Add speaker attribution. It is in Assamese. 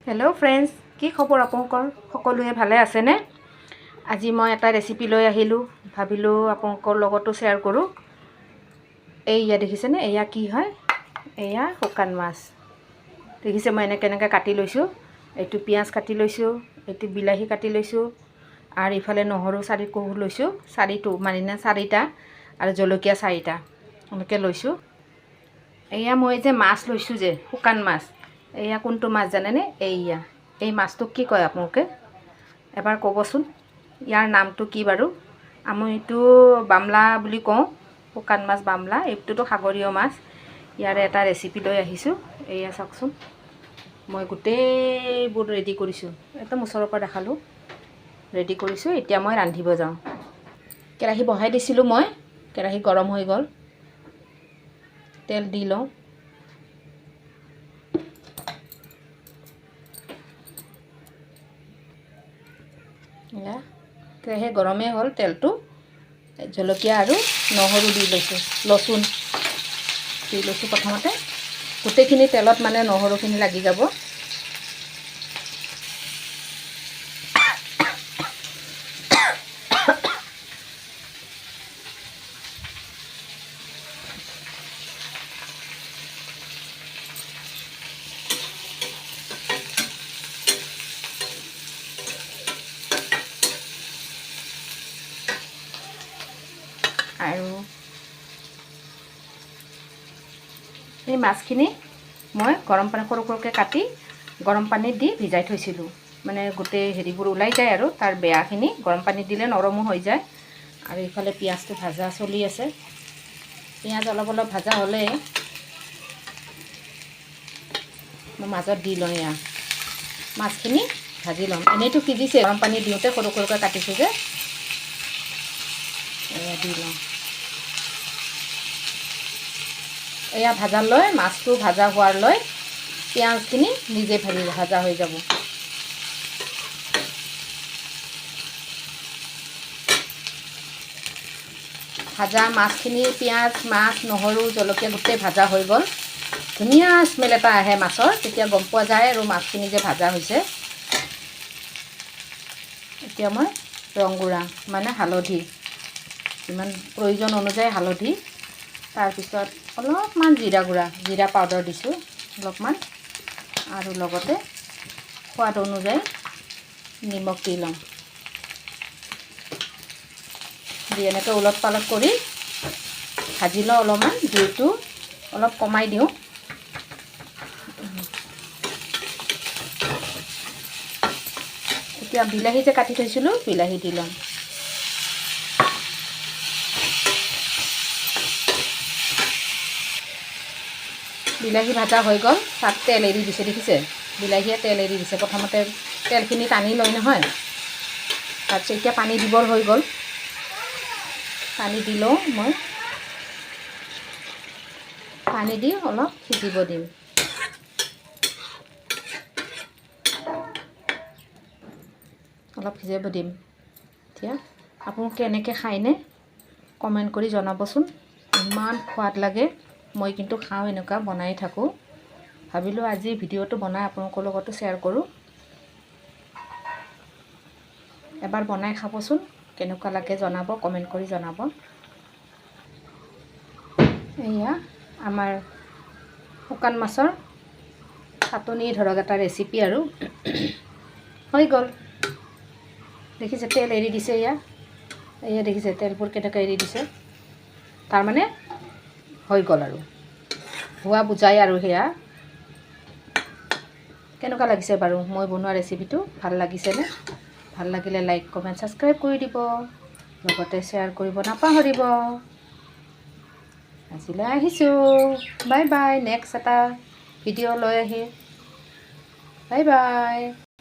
Speaker 1: হেল্ল' ফ্ৰেণ্ডছ, কি খবৰ আপোনালোকৰ? সকলোৱে ভালে আছেনে? আজি মই এটা ৰেচিপি লৈ আহিলোঁ, ভাবিলোঁ আপোনালোকৰ লগতো শ্বেয়াৰ কৰোঁ। এয়া দেখিছেনে? এয়া কি হয়? এয়া শুকান মাছ। দেখিছে মই কেনেকৈ কাটি লৈছোঁ। এইটো পিঁয়াজ কাটি লৈছোঁ, এইটো বিলাহী কাটি লৈছোঁ, আৰু ইফালে নহৰু 4 কোহ লৈছোঁ, 4টা আৰু জলকীয়া 4টা এনেকৈ লৈছোঁ। এয়া মই যে মাছ লৈছোঁ যে শুকান মাছ, এয়া কোনটো মাছ জানেনে? এই মাছটোক কি কয় আপোনালোকে এবাৰ ক'বচোন। ইয়াৰ নামটো কি বাৰু? আমি এইটো বামলা বুলি কওঁ, শুকান মাছ বামলা। এইটোতো সাগৰীয় মাছ। ইয়াৰে এটা ৰেচিপি লৈ আহিছোঁ। এয়া চাওকচোন, মই গোটেইবোৰ ৰেডি কৰিছোঁ, একদম ওচৰৰ পৰা দেখালোঁ। ৰেডি কৰিছোঁ। এতিয়া মই ৰান্ধিব যাওঁ। কেৰাহী বহাই দিছিলোঁ মই, কেৰাহী গৰম হৈ গ'ল। তেল দি লওঁ। এয়া কেৰাহী গৰমেই হ'ল। তেলটো জলকীয়া আৰু নহৰু দি লৈছোঁ, লচুন দি লৈছোঁ। প্ৰথমতে গোটেইখিনি তেলত মানে নহৰুখিনি লাগি যাব। আৰু এই মাছখিনি মই গৰম পানী সৰু সৰুকৈ কাটি গৰম পানীত দি ভিজাই থৈছিলোঁ। মানে গোটেই হেৰিবোৰ ওলাই যায় আৰু তাৰ বেয়াখিনি গৰম পানীত দিলে নৰমো হৈ যায়। আৰু ইফালে পিঁয়াজটো ভাজা চলি আছে। পিঁয়াজ অলপ অলপ ভাজা হ'লে মই মাজত দি লওঁ। এয়া মাছখিনি ভাজি ল'ম। এনেইতো সিজিছে, গৰম পানী দিওঁতে সৰু সৰুকৈ কাটিছোঁ যে, এয়া দি লওঁ। এয়া ভাজালৈ, মাছটো ভাজা হোৱালৈ পিঁয়াজখিনি নিজে ভাজা হৈ যাব। ভাজা মাছখিনি, পিঁয়াজ, মাছ, নহৰু, জলকীয়া গোটেই ভাজা হৈ গ'ল। ধুনীয়া স্মেল এটা আহে মাছৰ, তেতিয়া গম পোৱা যায় আৰু মাছখিনি যে ভাজা হৈছে। এতিয়া মই ৰংগুড়া মানে হালধি, যিমান প্ৰয়োজন অনুযায়ী হালধি, তাৰপিছত অলপমান জিৰা গুড়া, জিৰা পাউডাৰ দিছোঁ অলপমান, আৰু লগতে সোৱাদ অনুযায়ী নিমখ দি লওঁ। দি এনেকৈ ওলট পালট কৰি ভাজি লওঁ। অলপমান জুইটো অলপ কমাই দিওঁ। এতিয়া বিলাহী যে কাটি থৈছিলোঁ, বিলাহী দি লওঁ। বিলাহী ভাজা হৈ গ'ল, তাত তেল এৰি দিছে, দেখিছে? বিলাহীয়ে তেল এৰি দিছে। প্ৰথমতে তেলখিনি টানি লয় নহয়, তাৰপিছত এতিয়া পানী দিবৰ হৈ গ'ল। পানী দি লওঁ মই, পানী দি অলপ সিজিব দিম। অলপ সিজিব দিম। এতিয়া আপোনালোকে এনেকৈ খায়নে? কমেণ্ট কৰি জনাবচোন। ইমান সোৱাদ লাগে। মই কিন্তু খাওঁ, এনেকুৱা বনাই থাকোঁ। ভাবিলোঁ আজি ভিডিঅ'টো বনাই আপোনালোকৰ লগতো শ্বেয়াৰ কৰোঁ। এবাৰ বনাই খাবচোন, কেনেকুৱা লাগে জনাব, কমেণ্ট কৰি জনাব। এয়া আমাৰ শুকান মাছৰ চাটনি ধৰক এটা ৰেচিপি আৰু হৈ গ'ল। দেখিছে তেল এৰি দিছে। এয়া দেখিছে তেলবোৰ কেনেকৈ এৰি দিছে। তাৰমানে হৈ গ'ল আৰু হোৱা বুজাই আৰু। সেয়া কেনেকুৱা লাগিছে বাৰু মই বনোৱা ৰেচিপিটো? ভাল লাগিছেনে? ভাল লাগিলে লাইক, কমেণ্ট, ছাবস্ক্ৰাইব কৰি দিব, লগতে শ্বেয়াৰ কৰিব নাপাহৰিব। আজিলৈ আহিছোঁ। Bye bye. নেক্সট এটা ভিডিঅ' লৈ আহি বাই বাই।